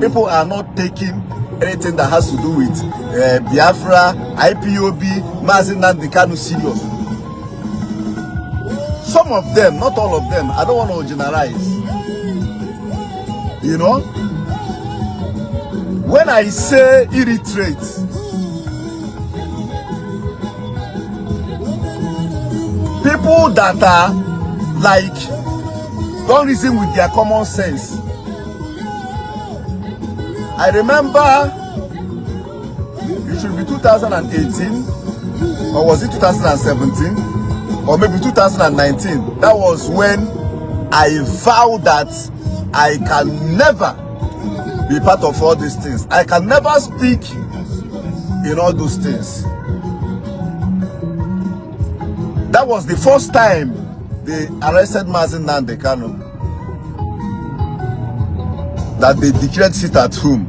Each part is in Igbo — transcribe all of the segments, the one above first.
people are not taking anything that has to do with Biafra, IPOB, Mazi Nnamdi Kanu serious. Some of them, not all of them, I don't want to generalize. You know, when I say illiterate, people that are like, don't reason with their common sense. I remember it should be 2018, or was it 2017, or maybe 2019. That was when I vowed that I can never be part of all these things. I can never speak in all those things. That was the first time they arrested Mazi Nnamdi Kanu, that they declared sit at home.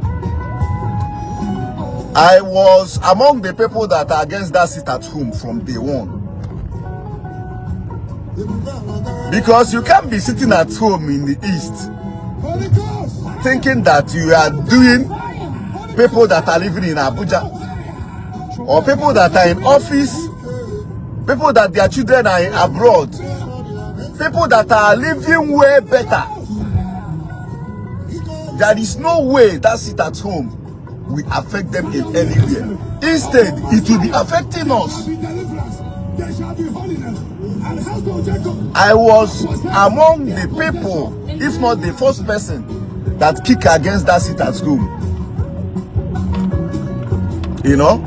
I was among the people that are against that sit at home from day one. Because you can't be sitting at home in the East thinking that you are doing people that are living in Abuja, or people that are in office, people that their children are abroad, people that are living way better. There is no way that sit at home will affect them in any way. Instead, it will be affecting us. I was among the people, if not the first person, that kick against that sit at home. You know,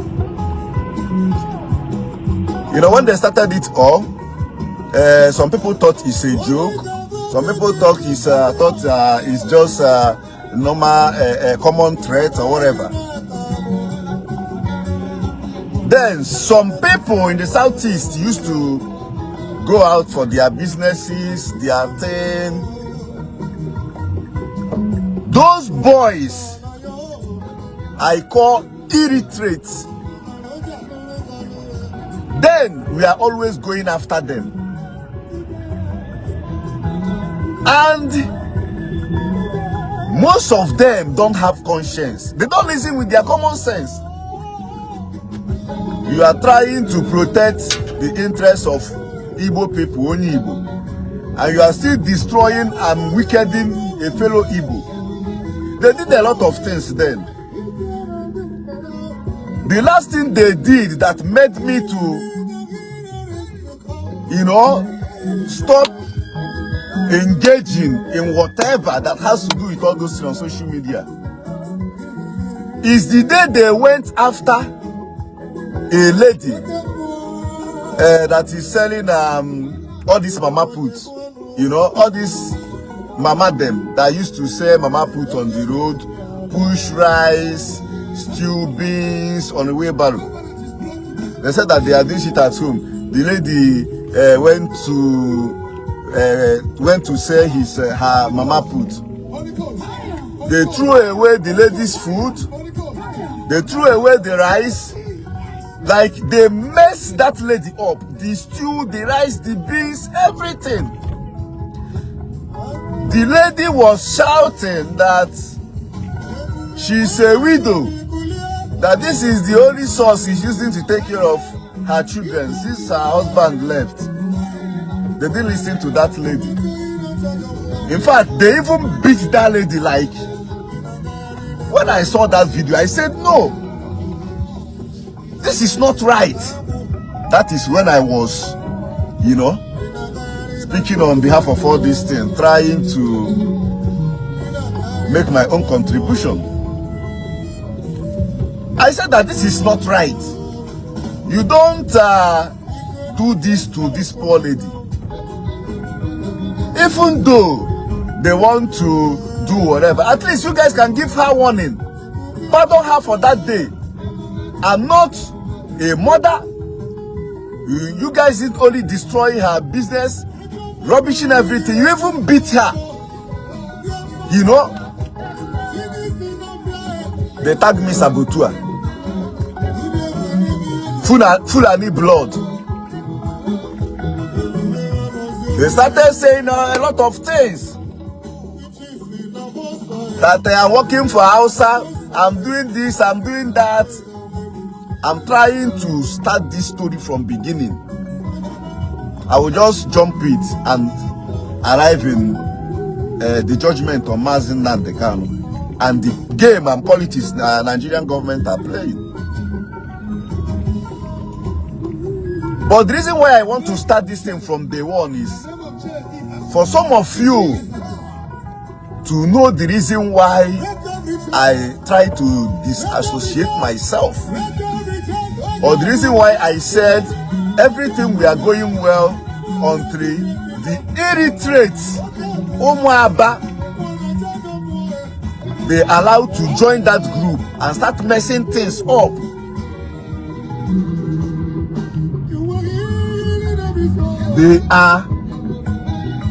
when they started it all, some people thought it's a joke. Some people thought it's just normal, common threat or whatever. Then some people in the Southeast used to go out for their businesses, their thing. Those boys I call illiterates. Then we are always going after them. And most of them don't have conscience. They don't listen with their common sense. You are trying to protect the interests of Igbo people, only Igbo, and you are still destroying and wickeding a fellow Igbo. They did a lot of things then. The last thing they did that made me to, stop engaging in whatever that has to do with all those things on social media is the day they went after a lady that is selling all these mama puts, all these mama them that used to sell mama put on the road, push rice, stew beans on the wheelbarrow. They said that they are doing it at home. The lady went to sell her mama put. They threw away the lady's food. They threw away the rice. Like they messed that lady up. The stew, the rice, the beans, everything. The lady was shouting that she's a widow, that this is the only source she's using to take care of her children since her husband left. They didn't listen to that lady. In fact, they even beat that lady. Like, when I saw that video, I said, no, this is not right. That is when I was, speaking on behalf of all these things, trying to make my own contribution. I said that this is not right. You don't do this to this poor lady. Even though they want to do whatever, at least you guys can give her warning. Pardon her for that day. I'm not a mother. You guys didn't only destroy her business, rubbishing everything. You even beat her. They tagged me Sabotua. Fulani blood. They started saying a lot of things. that I am working for Hausa, I'm doing this, I'm doing that. I'm trying to start this story from beginning. I will just jump it and arrive in the judgment on Mazi Nnamdi Kanu and the game and politics Nigerian government are playing. But the reason why I want to start this thing from day one is for some of you to know the reason why I try to disassociate myself, or the reason why I said everything we are going well until the illiterates Umuaba they allowed to join that group and start messing things up. They are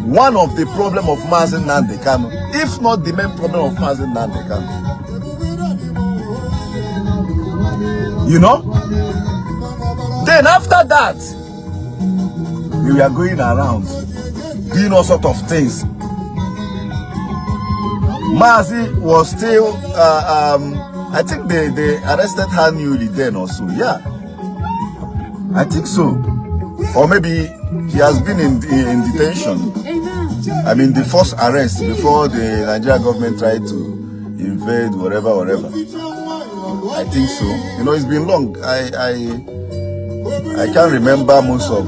one of the problem of Mazi Nnamdi Kanu, if not the main problem of Mazi Nnamdi Kanu. You know? Then after that, we were going around doing all sorts of things. Mazi was still, I think they arrested her newly then also. Yeah, I think so. Or maybe he has been in detention. I mean, the first arrest before the Nigerian government tried to invade whatever. I think so. You know, it's been long. I can't remember most of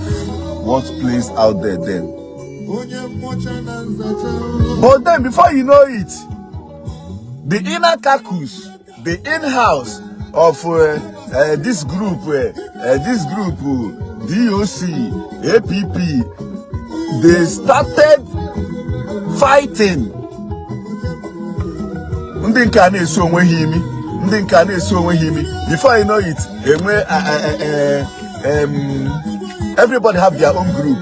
what plays out there then. But then, before you know it, the inner caucus, the in-house of this group, DOC, APP, they started fighting. Before you know it, everybody have their own group.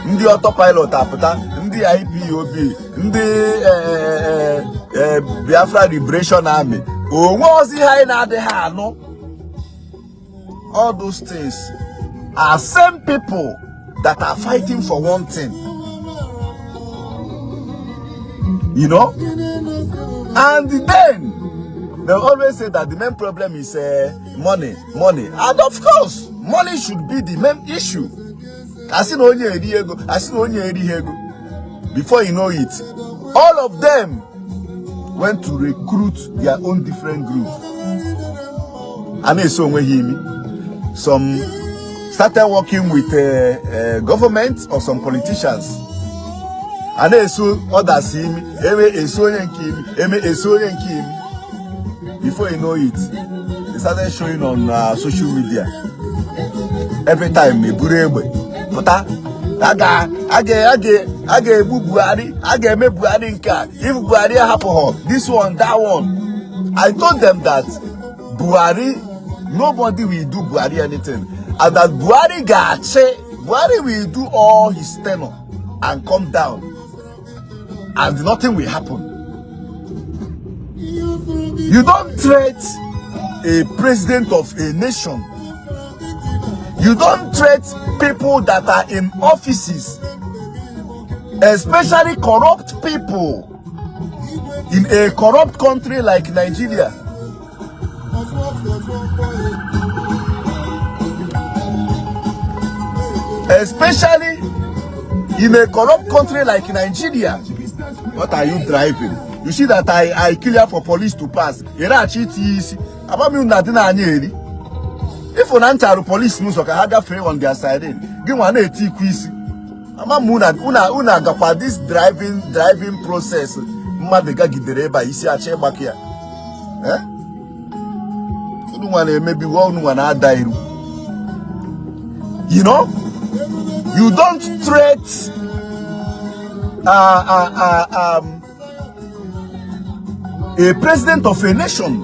The autopilot, the IPOB, the Biafra Liberation Army. Oh, what was the no? All those things are same people that are fighting for one thing. You know? And then they always say that the main problem is money. And of course, money should be the main issue. Before you know it, all of them went to recruit their own different group. And some started working with government or some politicians. And others see me, before you know it, they started showing on social media. Every time me but I get Buhari, I get me Buhari nka. If Buhari happen, this one, that one. I told them that Buhari, nobody will do Buhari anything, and that Buhari will do all his tenure and come down, and nothing will happen. You don't threat a president of a nation. You don't threat people that are in offices, especially corrupt people in a corrupt country like Nigeria. Especially in a corrupt country like Nigeria. What are you driving? You see that I clear for police to pass. If you don't police news or have free on their side, give one a tea quiz. Una this driving process. Madega gidereba isi ache back here. Maybe one die. You know, you don't threat a president of a nation.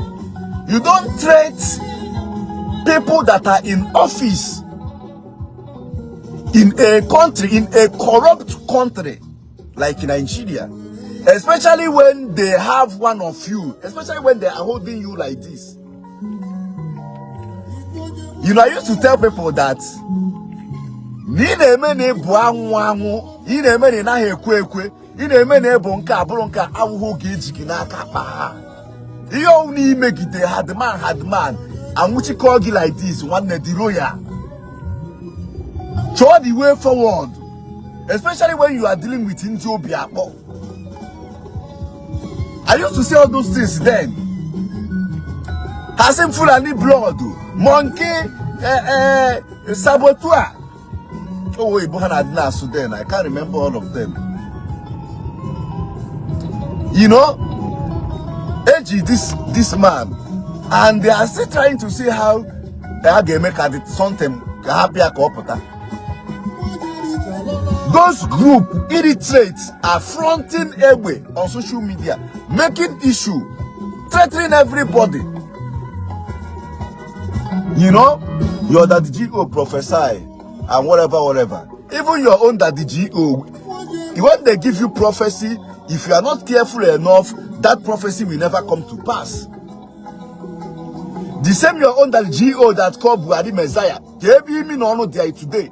You don't threat people that are in office in a country, in a corrupt country like Nigeria, especially when they have one of you, especially when they are holding you like this. You know, I used to tell people that Nina mene buangu, ina mene na hekwe, ina mene bonka, bronka, awu gauge na kapa. You only make it had man, and which you call you like this, one the royal. Show the way forward, especially when you are dealing with Ethiopia. I used to say all those things then. Hasn't full any blood, monkey, saboteur. Oh, wait, Bohanadna Sudan. I can't remember all of them. You know, Eji, this man, and they are still trying to see how they make it something happy. Those group illiterates are fronting away on social media, making issue, threatening everybody. You know, your daddy GO prophesy and whatever. Even your own daddy GO, when they give you prophecy, if you are not careful enough, that prophecy will never come to pass. The same your own daddy GO that called Buhari Messiah, gave me no there today.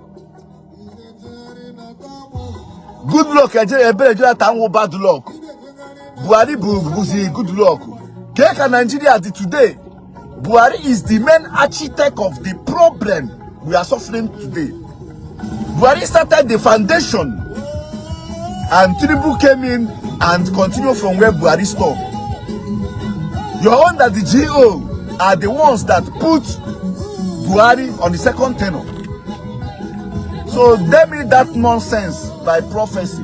Good luck, bad luck. Buhari buzi good luck. Keka Nigeria today. Buhari is the main architect of the problem we are suffering today. Buhari started the foundation, and Ndigbo came in and continued from where Buhari stopped. Your own that the GO are the ones that put Buhari on the second tenor. So tell me that nonsense by prophecy.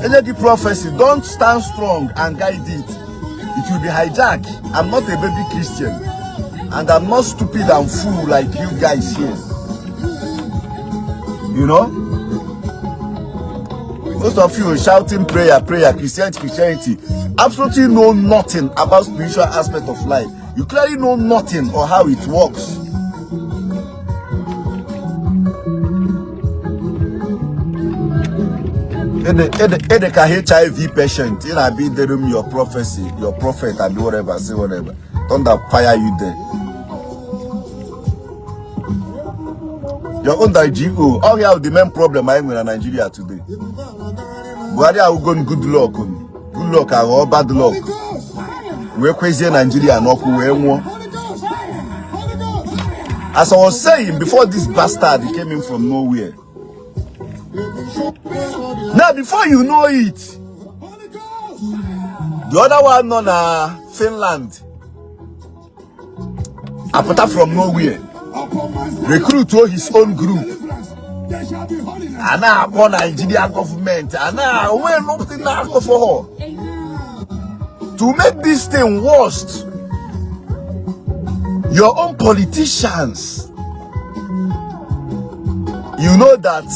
Any prophecy, don't stand strong and guide it. It will be hijacked. I'm not a baby Christian, and I'm not stupid and fool like you guys here. You know, most of you shouting prayer, Christianity, absolutely know nothing about spiritual aspect of life. You clearly know nothing or how it works. HIV patient, you know, be the room your prophecy, your prophet, and whatever, say whatever. Thunder fire you there. Your own GO, all you have the main problem I am in Nigeria today. Buhari are going good luck or bad luck. We're crazy in Nigeria, no more. As I was saying before, this bastard he came in from nowhere. Now, before you know it, the other one on Finland, apart from nowhere, recruit to his own group. And now upon Nigeria government, and now we're looking for her to make this thing worse. Your own politicians, you know that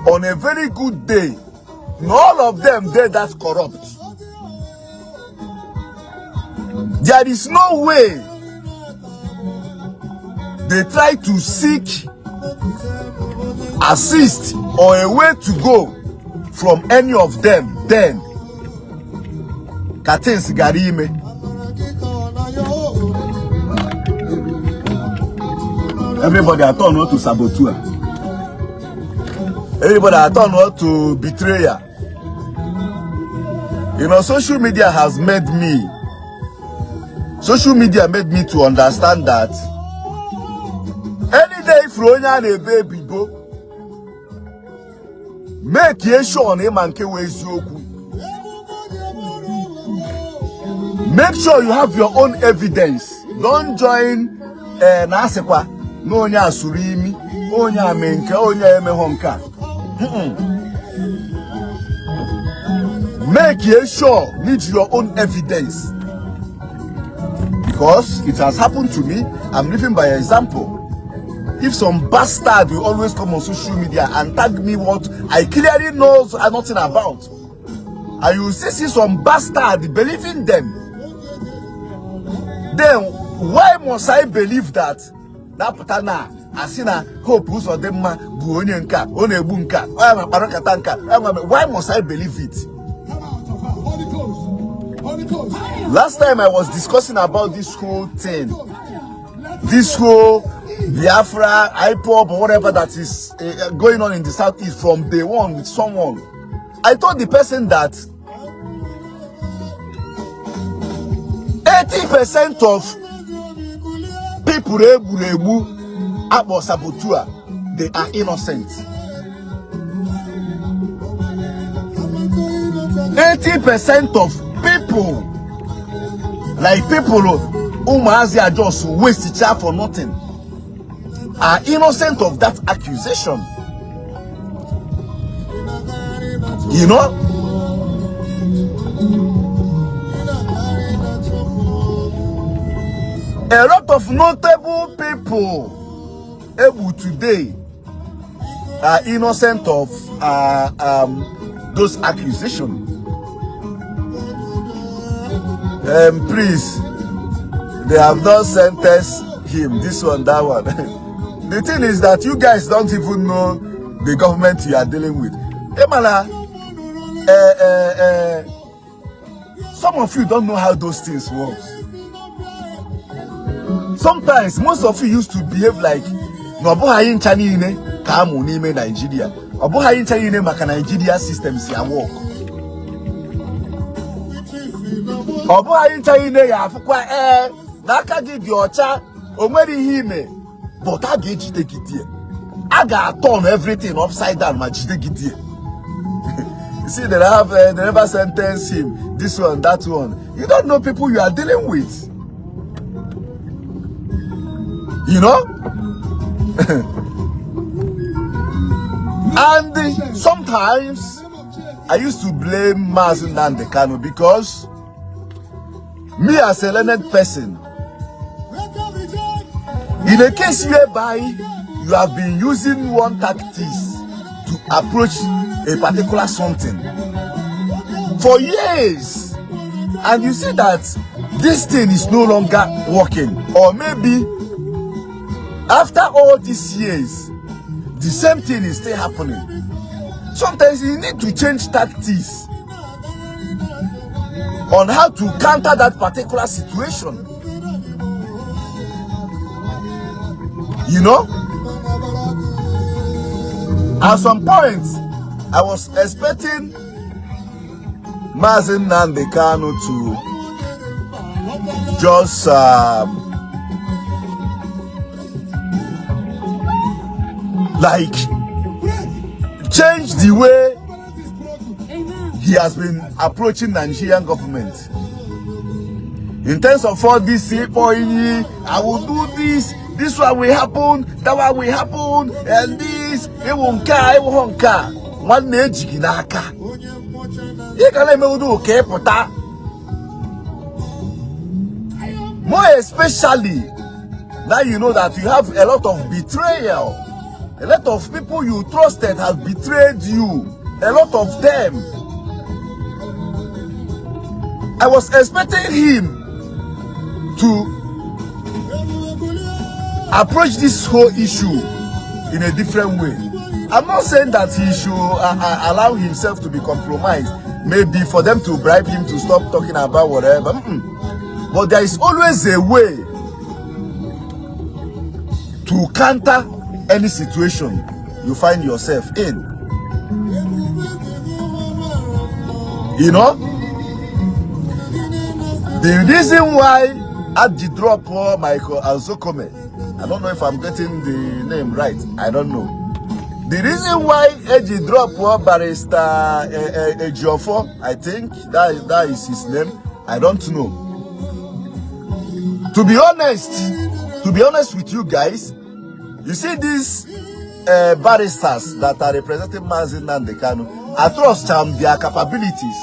on a very good day, all of them they're that corrupt. There is no way they try to seek assist or a way to go from any of them. Then Katins Garime. Everybody I turn out to saboteur. Everybody I turn out to betrayer. You know, social media made me to understand that any day Fronya a baby go make ye sure on him and make sure you have your own evidence. Don't join Nasekwa no nya surimi onya menke onya emehonka. Make ye sure need your own evidence, because it has happened to me. I'm living by example. If some bastard will always come on social media and tag me what I clearly know nothing about, and you see some bastard believing them, then why must I believe that? That patana asina hope who's of them buonyenka onebunka why must I believe it? Last time I was discussing about this whole thing, this whole Biafra, IPOB, or whatever that is going on in the Southeast from day one with someone. I told the person that 80% of people about Sabotua, they are innocent. 80% of people, like people who Mazi are just waste each other for nothing, are innocent of that accusation. You know? A lot of notable people able today are innocent of those accusations. Please, they have not sentenced him, this one, that one. The thing is that you guys don't even know the government you are dealing with. Some of you don't know how those things work. Sometimes, most of you used to behave like Nobohayin Chanine Kamu Nime Nigeria. Obohayin Chanine Maka Nigeria systems ya work. Obohayin Chanine ya fukwa Naka give your cha Omeri hime. But I get you take it here. I got turn everything upside down, my take it here. You see, they never sentence him. This one, that one. You don't know people you are dealing with. You know? And sometimes I used to blame Mazi Nnamdi Kanu because me as a learned person, in a case whereby you have been using one tactics to approach a particular something for years, and you see that this thing is no longer working, or maybe after all these years, the same thing is still happening. Sometimes you need to change tactics on how to counter that particular situation. You know? At some point, I was expecting Mazi Nnamdi Kanu to just like change the way he has been approaching Nigerian government. In terms of all this, I will do this, this one will happen, that one will happen, and this, it won't car, it won't car. One age in a car. You can let me do okay, pota. More especially, now you know that you have a lot of betrayal. A lot of people you trusted have betrayed you. A lot of them. I was expecting him to approach this whole issue in a different way. I'm not saying that he should allow himself to be compromised. Maybe for them to bribe him to stop talking about whatever. But there is always a way to counter any situation you find yourself in. You know? The reason why at the drop Michael Azokome, I don't know if I'm getting the name right, I don't know. The reason why Eji drop Barrister Ejiofo, I think that is his name, I don't know. To be honest with you guys, you see these barristers that are representing Mazi Nnamdi Kanu, I trust them their capabilities.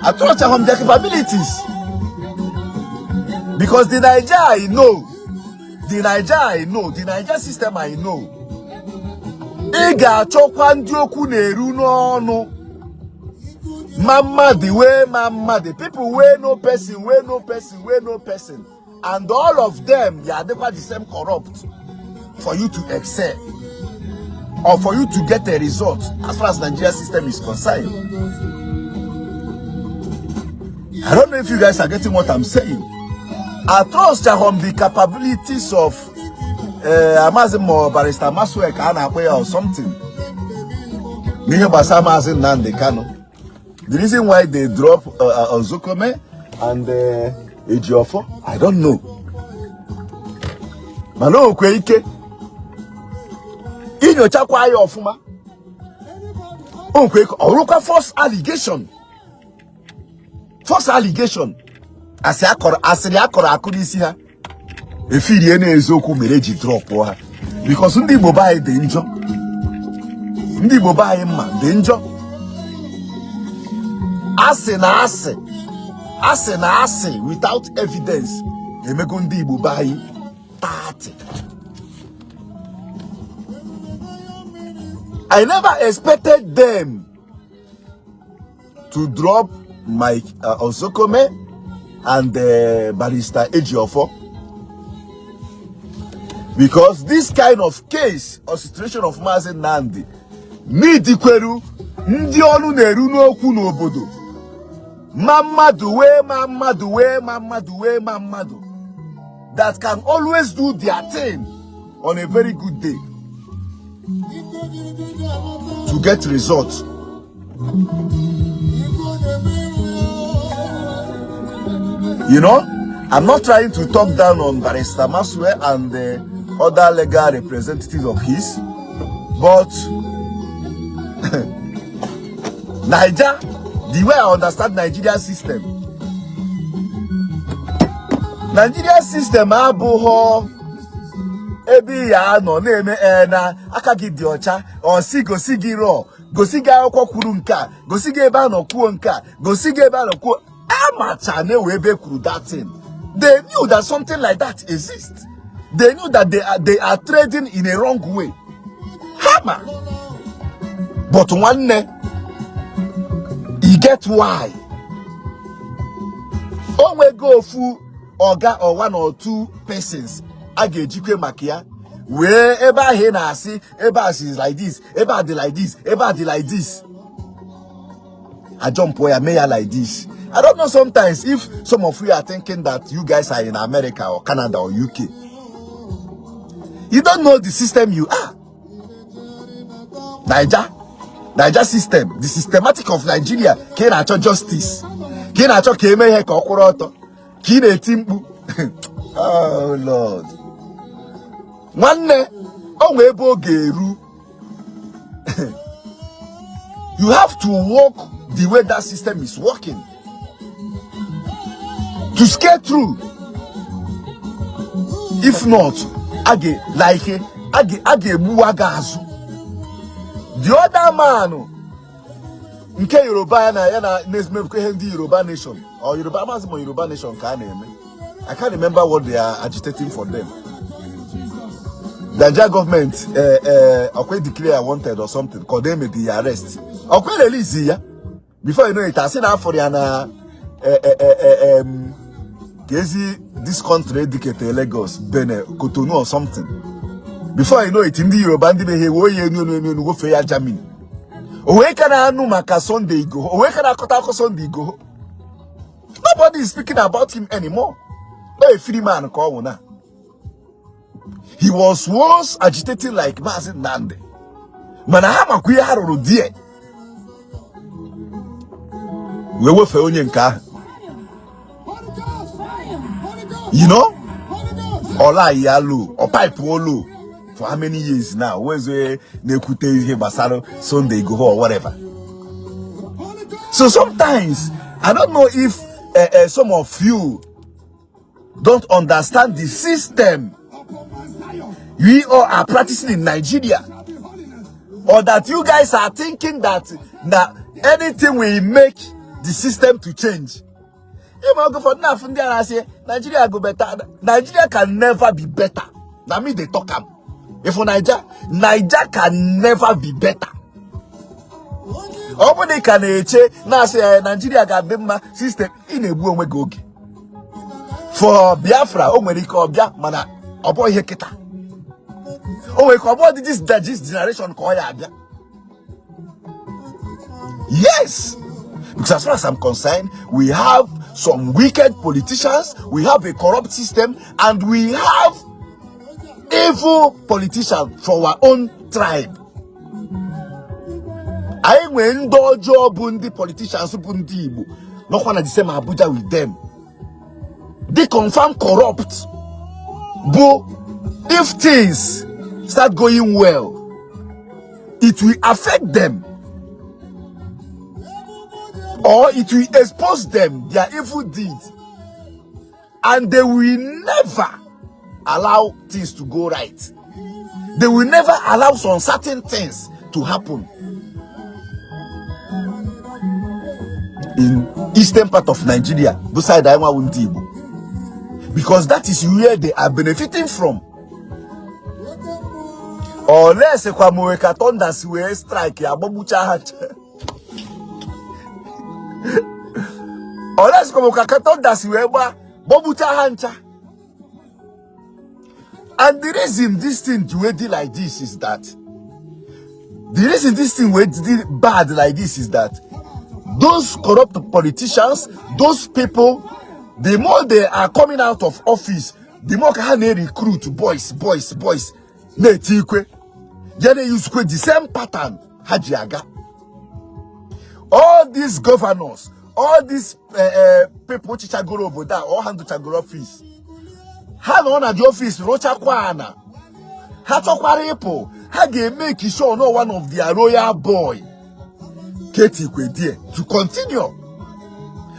I trust them their capabilities. Because the Niger I know, the Niger system I know. Ega chokwanjoku neru no. Mama the way, mama the people way no person. And all of them, they are never the same corrupt for you to excel or for you to get a result as far as Nigeria system is concerned. I don't know if you guys are getting what I'm saying. I trust the capabilities of Mazi Barrister Maswek or something. Mazi Nnamdi Kanu. The reason why they drop Ozokome and Ejiofo, I don't know. Mano Kweike. In your chakwa ofuma. Oruka false allegation. False allegation. Asiriakora akudisi ha. Efiri ene ezoku mereji drop ha. Because Ndigbo bae danger. Ndigbo bae ma danger. Ase na ase without evidence. Emego Ndigbo bae 30. I never expected them to drop Mike Ozokome and Barrister Ejiofo, because this kind of case or situation of Mazi Nnamdi need Kwenu ndi onu na-eru n'okwu n'obodo Mamadu that can always do their thing on a very good day to get results. You know, I'm not trying to talk down on Barrister Maswe and the other legal representatives of his, but Niger, the way I understand Nigeria system, abuho ebi ya no na-eme na aka gị dị ọcha osi gosi gị ro gosi gị akwụkwọ kwuru nka gosi gị ebe a nọ kwuo nka gosi gị ebe a nọ kwuo amacha na we ebe kwuru that thing. They knew that something like that exists. They knew that they are trading in a wrong way. Hammer. But nwanne, you get why. Onwe go full oga or one or two persons agejikwe makia where eba he na asi eba is like this, eba dey like this, eba dey like this. I jump where mayor like this. I don't know sometimes if some of you are thinking that you guys are in America or Canada or UK. You don't know the system you are. Niger system, the systematic of Nigeria, Kenacho justice. Kenacho keme he kokoroto. Kine timbu. Oh Lord. Nwanne, onwe ebo geru. You have to walk the way that system is working to scale through. If not, age buwagazu. The other man, nke Yoruba na yana Ndi Yoruba nation or Yoruba Mazimo Yoruba nation I can't remember what they are agitating for them. The Nigeria government declare wanted or something, called them the arrest. Release ya. Before you know it, I seen out for this country dedicated Lagos, Benin, Cotonou or something. Before you know it, in the Yoruba, no fair Germany. Sunday go. Sunday go. Nobody is speaking about him anymore. No, a free man call now. He was once agitating like Mazi Nnamdi. Manahama kuyaro die. We were for nka. You know? Ola yalu, or pipe wolo. For how many years now? Where's where Nekute here Basaro Sunday go or whatever. So sometimes I don't know if some of you don't understand the system we all are practicing in Nigeria, or that you guys are thinking that anything will make the system to change. Go for nothing there. I say Nigeria go better. Nigeria can never be better. That means they talk am. If for Nigeria can never be better. Obody can now say Nigeria got better system in a boom go. For Biafra, Bia mana oboy heketa. This generation call Abia. Yes, because as far as I'm concerned, we have some wicked politicians, we have a corrupt system, and we have evil politicians from our own tribe. I went do job the politicians who Igbo. Not one of the same Abuja with them. They confirm corrupt. But if things start going well, it will affect them. Or it will expose them, their evil deeds. And they will never allow things to go right. They will never allow some certain things to happen. In eastern part of Nigeria, beside Ndigbo, because that is where they are benefiting from. Unless a Kwamureka thunders will strike ya Bobucha hat. Unless Kwamureka thunders will Bobucha hancha. And the reason this thing will do like this is that bad like this is that those corrupt politicians, those people, the more they are coming out of office, the more they recruit boys. They use the same pattern. All these governors, all these people which go over there, all handle chagoro office. How on at the office, Rocha Kwana. How they make sure no one of their royal boy to continue.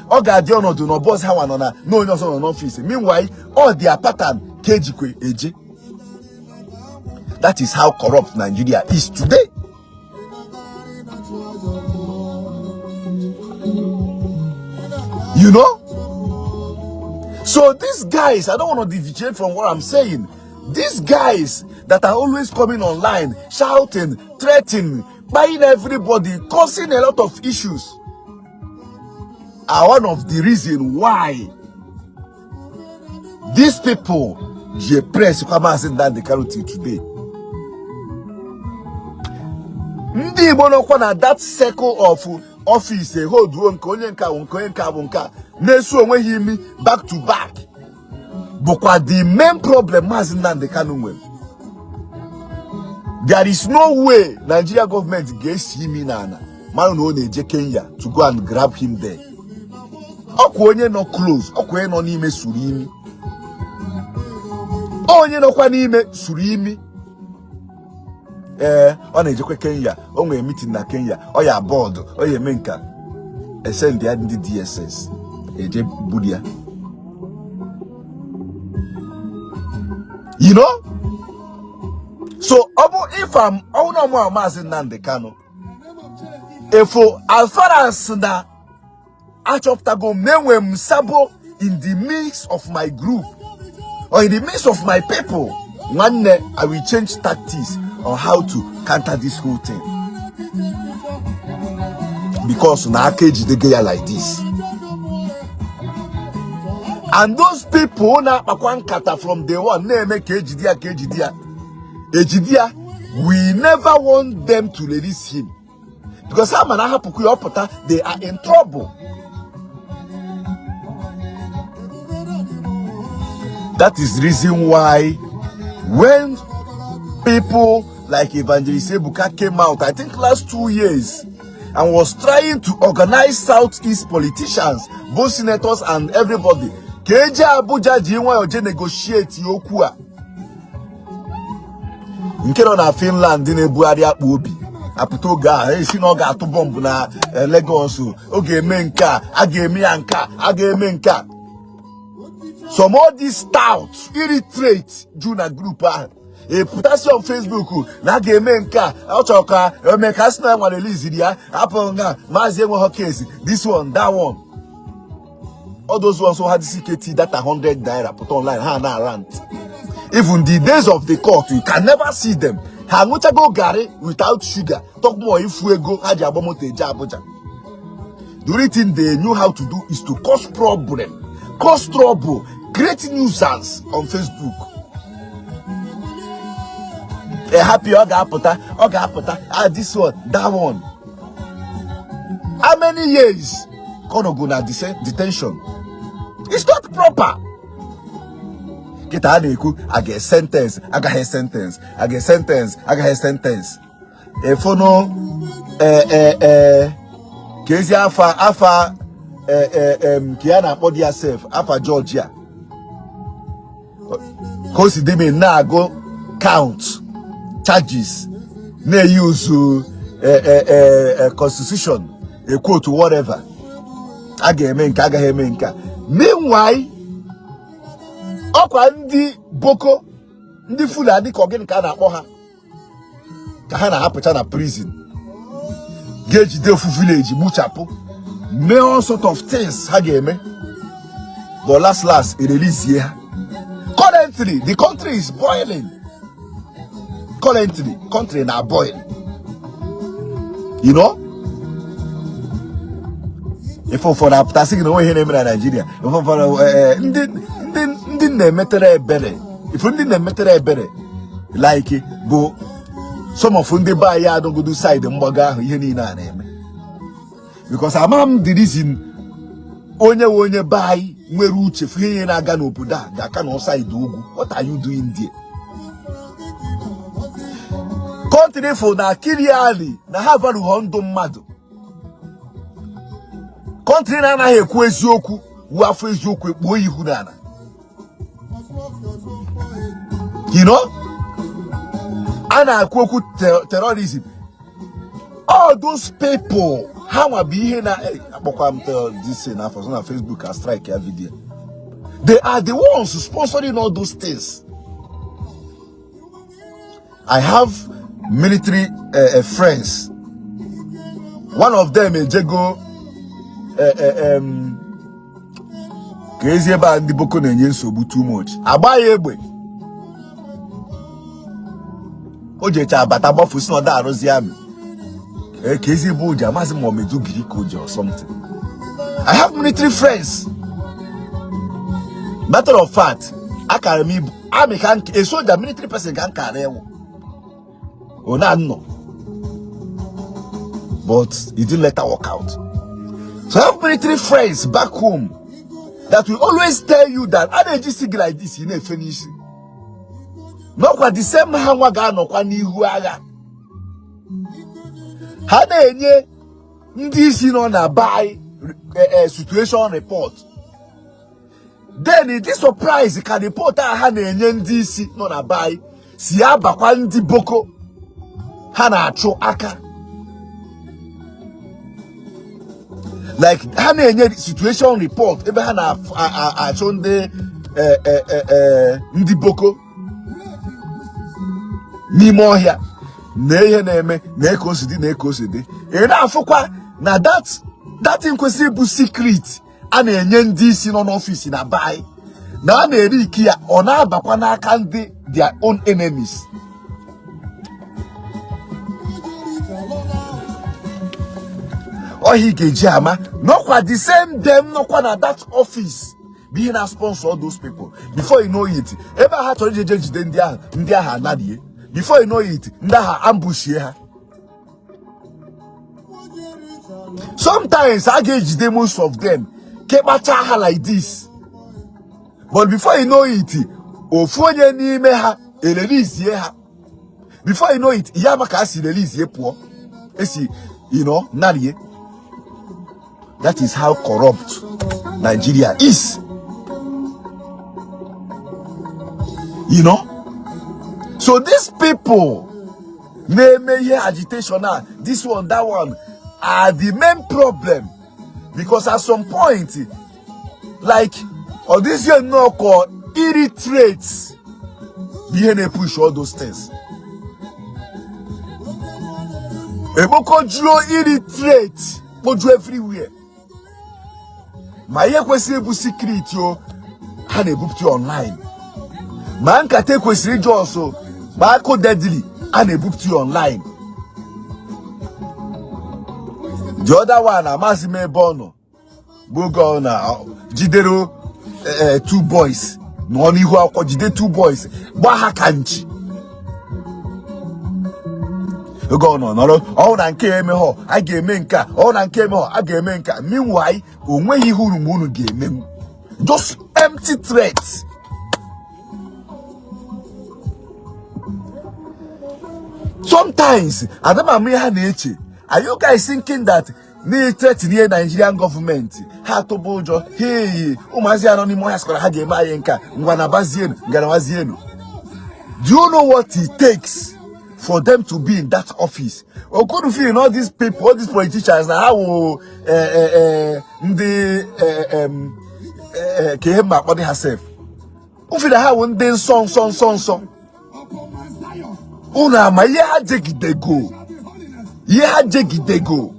All guardian do not boss how on no office. Meanwhile, all their pattern KG. That is how corrupt Nigeria is today. You know? So these guys, I don't want to deviate from what I'm saying. These guys that are always coming online, shouting, threatening, buying everybody, causing a lot of issues, are one of the reasons why these people press Mazi Nnamdi Kanu today. Ndigbo no kwa that circle of office a hold one konyenka nesu onwe himi back to back. But the main problem Mazi Nnamdi Kanu, there is no way Nigeria government gets him in Nana. Man no neje Kenya to go and grab him there. Okwenye no close, okwenye no nime surimi. Onye no kwa nime surimi. On eje kwe Kenya, onwe meeting na Kenya, oya board, oya menka. Send the DSS. Eje budia. You know? So, if I'm owner more Mazi Nnamdi Kanu, if as far as na Achoptago menwe sabo in the midst of my group or in the midst of my people, nwanne, I will change tactics on how to counter this whole thing. Because na cage they get like this. And those people na kata from day one, make Ejidia. We never want them to release him. Because they are in trouble. That is the reason why when people like Evangelist Ebuka came out, I think last 2 years, and was trying to organize Southeast politicians, both senators and everybody, Keja Abuja Jiwa Oje negotiate Yokua. Nkero na Finland in Buhari akpobi. Aputoga, sinoga to bomb na Lagos. Oge menka, age mianka, age menka. Some all these stouts irritate Juna group. Put us on Facebook. Na age menka, ochoka, meka sna wan release dia. Aponga, Mazi Nnamdi case. This one, that one. All those ones who had CKT that 100 naira put online, na rant. Even the days of the court, you can never see them. Hangucha go gari without sugar. Talk more if we go haja abomote jaboja. The only thing they knew how to do is to cause problem, cause trouble, create nuisance on Facebook. A happy oga apota, this one, that one. How many years? Kono go na detention. It's not proper. Get a I get sentence, I got a sentence, I get sentence, I got a sentence. If you know, Kezi Afa, Kiana body yourself, Afa Georgia. Cause they may now go count charges, may use constitution, a quote to whatever. Agahemenka. Meanwhile, Okwandi Boko, Ndi Fulani Kogen Kana Oha, Kahana Hapachana prison, Gage Defu village, Muchapo, may all sort of things, Hageme, but last, it release here. Currently, the country is boiling. Currently, country now boiling. You know? If for the passing away here in Nigeria, if for didn't metere better. If you didn't metere better, like go some of them buy ya don't go do side the mbaga here in name. Because I'm the reason onye buy where root if you na ga no buda that can side ugu. What are you doing there? Continue for na kiriali na have a hondo mado. Country na na ekwu eziokwu wu afọ eziokwu ekpo ihu na. You know? Ana ekwu terrorism. All those people how ma be here na akpokwa this na for on Facebook and strike a video. They are the ones sponsoring all those things. I have military friends. One of them is Jego Kezi eba Ndigbo na-enye nsogbu too much. Agbaye egbe. O jecha abata bofu si no da arozi ami. Kezi ebe o ja mazi mo medu Greek or something. I have military friends. Matter of fact, I'm a soldier, military person can carry oh no. But it didn't let her work out. So I have military friends back home that will always tell you that I just like this, you know, finish. No, what the same Hawaga no kwani huaga. Hane nye this you know na buy situation report. Then it is surprise can report hane nye this no na buy si abakwa Ndigbo hana acho aka. Like hana situation report ebe hana achonde Ndigbo ni mo here na ihe na eme na ekosidi e na afukwa na that inquisible secret ana enye ndị isi no office na buy na na eri ikia ona abakwa na aka ndị their own enemies. Oh, he gejama no kwa the same them no kwa na that office being a sponsor all those people. Before you know it, ever had to judge them there ha nadie. Before you know it, ndaha ambush here. Sometimes I gauge the most of them kebacha like this. But before you know it, ofonye ni me ha release ye ha. Before you know it, yamaka si release ye poor. Esi, you know, nadie. That is how corrupt Nigeria is. You know? So these people, may hear agitation now, this one, that one, are the main problem. Because at some point, like, or this year no called irritates, behind a push all those things. Eboko Juro irritates, but everywhere. My question is secret yo, and a book online. Man can take question also, Marco deadly, and a book online. The other one, Mazi Nnamdi Kanu, now, Jidero, 2 boys. No only who are Jide 2 boys. Bahakanchi. You go no, all that came ho, I gave menka, all that came ho, I gave menka. Meanwhile, when he who moon gave me, Just empty threats. Sometimes, are you guys thinking that the threat near Nigerian government? Ha to bojo, hey, Mazi Anonymous has got a hagemayenka, Nganabazienu. Do you know what it takes for them to be in that office? Or could you feel all these people, all these politicians, how Kehema body herself? Who feel how one day song. Una ma ye hajegidego. Ye hajegidego.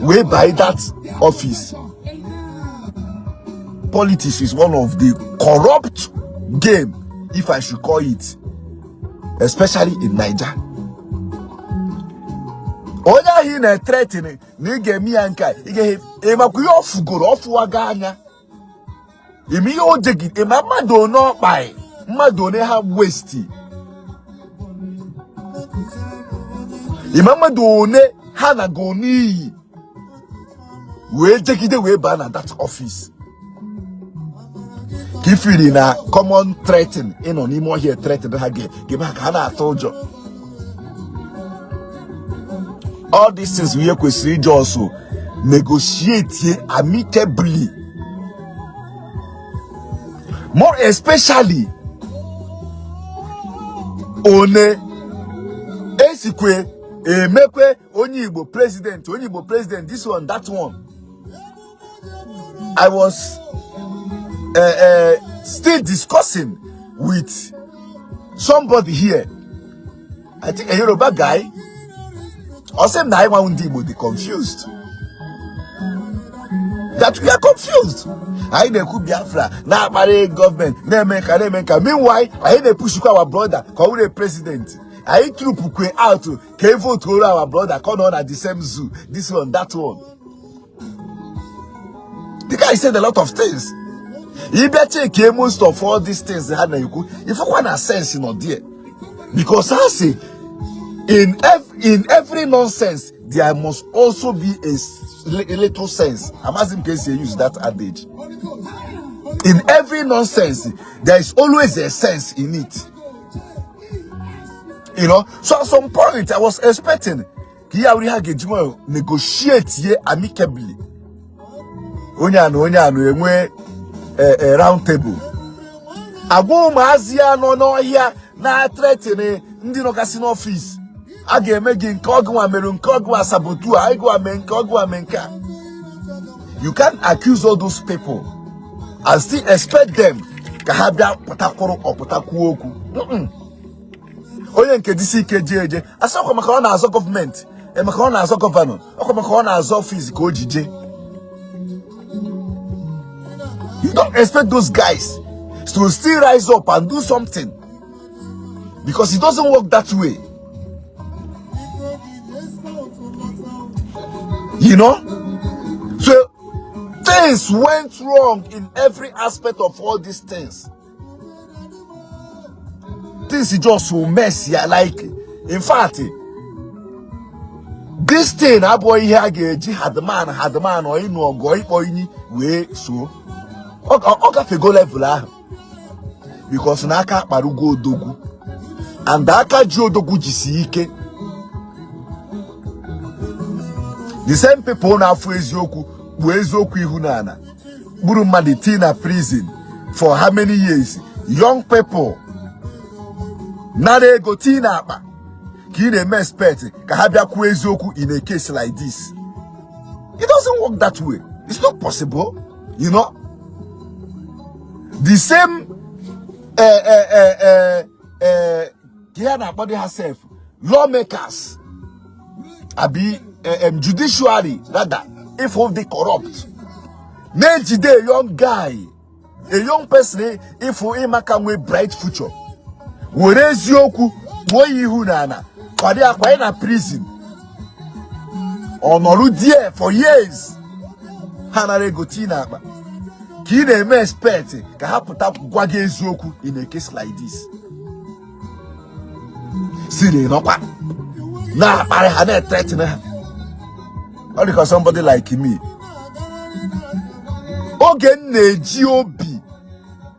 Way by that office. Politics is one of the corrupt game, if I should call it, especially in Niger. Oya he na threatening ni gemi anka ige emakuyo fugoro ofuwaganya. Imi yo jegi emamado no pai. Mado ne ha waste. Imamado ne ha na goni. We jegi de we ban at that office. Kifiri na common threaten in on imo here threaten ha ge back hana told you. All these things we could also negotiate here amicably. More especially one esikwe emekwe onye Igbo president, this one, that one. I was still discussing with somebody here. I think a Yoruba guy. Also, Ndigbo, they confused. That we are confused. I dey could Biafra, now marry government, meanwhile, I dey push our brother, call the president. I troop Kwe out to vote to our brother, come on at the same zoo. This one, that one. The guy said a lot of things. He better take most of all these things. If you want a sense, you know, dear. Because I say, in every nonsense, there must also be a little sense. I'm asking case you use that adage. In every nonsense, there is always a sense in it. You know, so at some point I was expecting negotiate here amicably. Onyano a round table. Ago Mazi no here na threatening ndi no casino office. Age megin kogwa merun kogwa sabotu aigwa menkogwa menka. You can't accuse all those people and still expect them to have that patakoro or patakuoku. Oye nke disi kejeje asa kwa makona azo government e makona azo governor kwa makona azo office ko jije. You don't expect those guys to still rise up and do something, because it doesn't work that way. You know? So things went wrong in every aspect of all these things. Things is just so messy. Like, in fact, this thing, boy here had the man or you know going way so. Okay, go level because naka parugo dogu and aka jo dogu jisiike. The same people na fu eziokwu ihu nana buru mmadụ in a prison for how many years? Young people na go tina akpa ka ị na-eme expect ka ha bịa kwuo eziokwu in a case like this. It doesn't work that way. It's not possible, you know. The same body herself, lawmakers, judiciary, rather, if of the corrupt. A young guy, a young person, if we make a bright future. Whereas yoku, woyihunana, kwa in a prison. Or norudia for years. Hanare gotina. Kine me expect ka ha put gwage eziokwu in a case like this. Siri no kwa. Na pare ha na threaten ha. All because somebody like me. Oge na-eji obi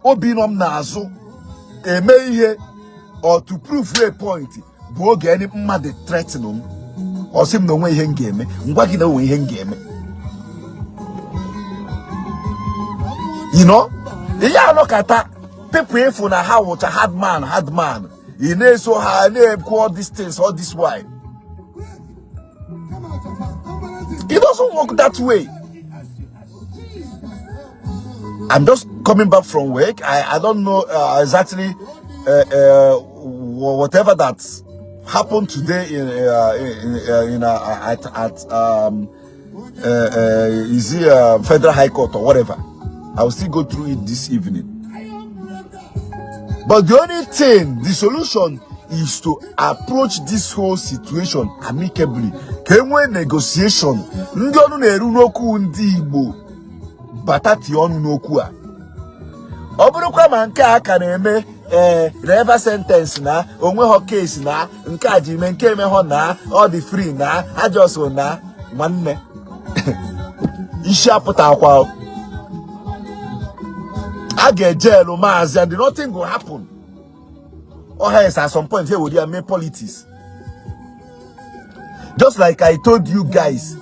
obinom n'azụ eme ihe or to prove a point bụ oge any mmadụ threaten m ọ sị m na onwe ihe m ga-eme ngwa gị na onwe ihe m ga-eme you know ihe anọkata people ịfụ na ha wụcha hard man ị na-eso ha na-ekwu all these things all this while. It doesn't work that way. I'm just coming back from work. I don't know exactly whatever that happened today is it Federal High Court or whatever. I will still go through it this evening. But the only thing, the solution is to approach this whole situation amicably. Kenwe negotiation. Ndi onu na-eru n'okwu ndị Igbo batati onu n'okwu a. Oburukwa ma nke aka na-eme rever sentence na onwe ho case na nke ajime nke eme ho na all the free na ajoso na nwanne. Ishi apụta akwa. I get jail Mazi and nothing will happen. Or else at some point here would you make politics. Just like I told you guys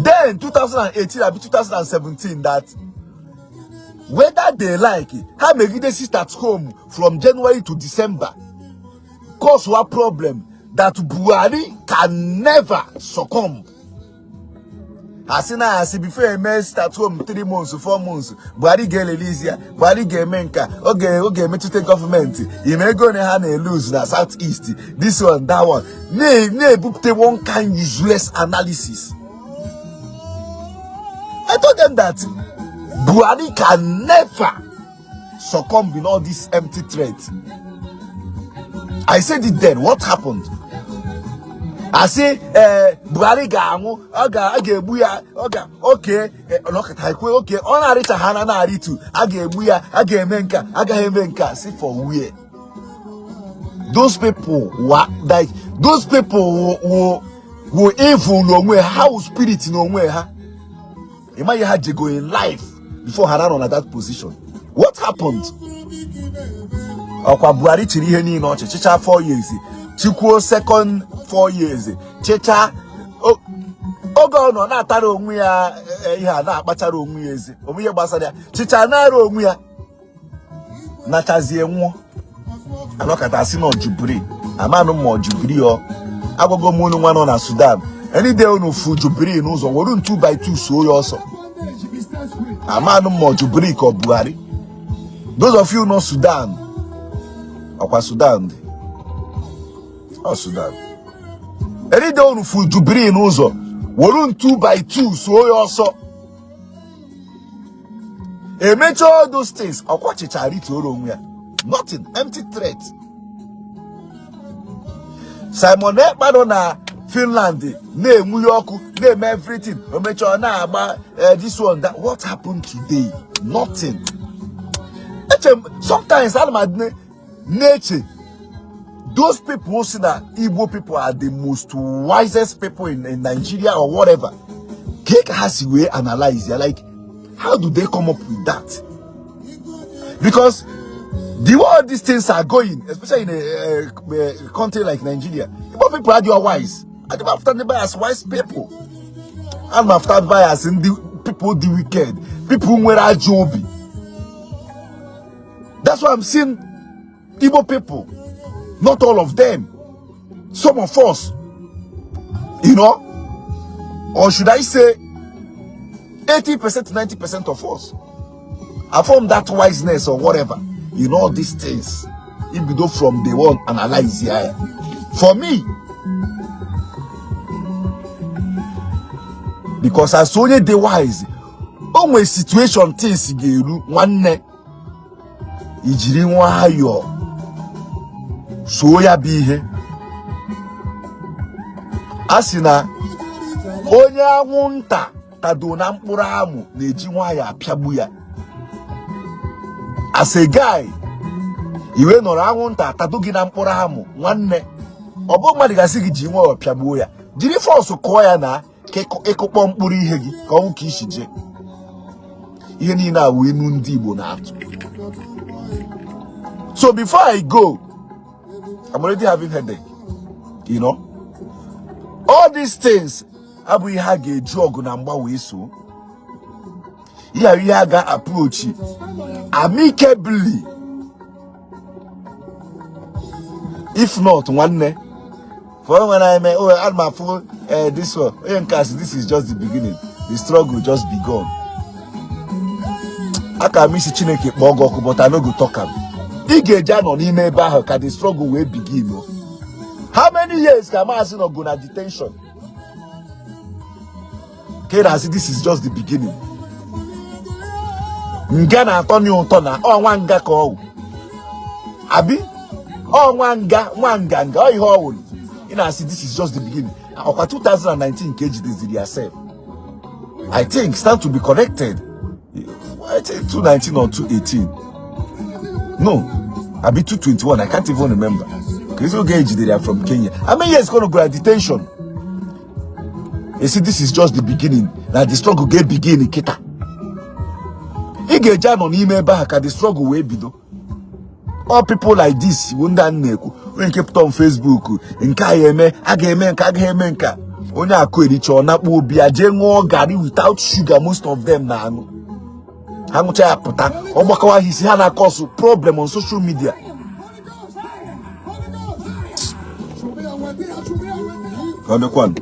then 2018 and 2017 that whether they like it, how many days sit at home from January to December cause one problem that Buhari can never succumb. Asina asi before a man start home 3 months, 4 months. Buhari get Elysia, Buhari get Menka, okay, me to take government. You may go and lose the southeast. This one, that one. Ne booked one kind useless analysis. I told them that Buhari can never succumb in all these empty threats. I said it then. What happened? I say, Buhari gamu, agebuya, okay, okay, on a rich hana na ritu, agebuya, agemenka, see for where. Those people were like, those people who evil no way, how spirit no way, huh? Imagine had to go in life before Haran at that position. What happened? Okwa Buhari chiri ihe ni no chicha 4 years. Chikwo second 4 years. Checha ogo no na atara onwe ya ihe a na akpachara onwe ya eze. Omuye gbasara ya. Chicha na ara onwe ya. Na chazie nwo. Anokata asi no jubiri. Amanu mo jubiri o. Agogo mu nu nwa no na Sudan. Any day unu fu jubiri n'ụzọ woru 2 by 2 so ya ọsọ. Amanu mo jubiri ko Buhari. Those of you know Sudan. Akwa Sudan. Oh, Sudan. Any day unu fu jubiri n'ụzọ woru 2 by 2 so ya ọsọ. Emecha all those things. Akwa chichari toro onwe ya. Nothing. Empty threat. Simon Ekpano na Finland, New York, name everything. This one, that. What happened today? Nothing. Sometimes, nature. Those people who say that Igbo people are the most wisest people in Nigeria or whatever. Cake has a way analyze. You're like, how do they come up with that? Because the way all these things are going, especially in a country like Nigeria, Igbo people are your wise. I'm after the bias wise people. I'm after bias in the people the wicked. People who are Joby. That's why I'm seeing Igbo people. Not all of them. Some of us. You know? Or should I say 80% to 90% of us are from that wiseness or whatever. You know these things. If you go from day one, analyze here. For me, because as only the wise, always situation things you nwanne ijiri nwayo so ya bihe asina onye anwụnta tado na mkpụrụ amụ na-eji nwayo apịagbu ya. As a guy, iwe nọrọ anwụnta tado gị na mkpụrụ amụ nwanne ọ bụ mmadụ gasị gị ji nwayo apịagbuo ya jiri force kụọ ya na ekokpo mkpụrụ ihe gị ka ọnwụ ka isi je ihe niile awụ inu ndị Igbo na-atụ. So before I go, I'm already having headache. You know? All these things, Abu Hage drug number we so. Yeah, approach it amicably. If not, nwanne. For when I may add my phone, this one, this is just the beginning. The struggle will just begun. I can miss Chineke Bogoku, but I no go talk am. Igeja no ni neighbor, can the struggle will begin. How many years can I see no go na detention? This is just the beginning. Ngana Tony Otona, oh wanga ko. Abi? Oh wanga. Oh you hold. This is just the beginning. Of 2019 KG this yourself. I think stand to be corrected. I think 219 or 218. No, I be 221. I can't even remember. Because they are from Kenya. How many years gonna go at detention? You see, this is just the beginning. Now the struggle get begin in Kita. He get jam on email back at the struggle way below. All people like this, when kept on Facebook, in Kayeme, Agame, Onya Kwericho, Napu be a general gari without sugar, most of them now. How much I put that? Obakawa his Hana cause problem on social media. On the one.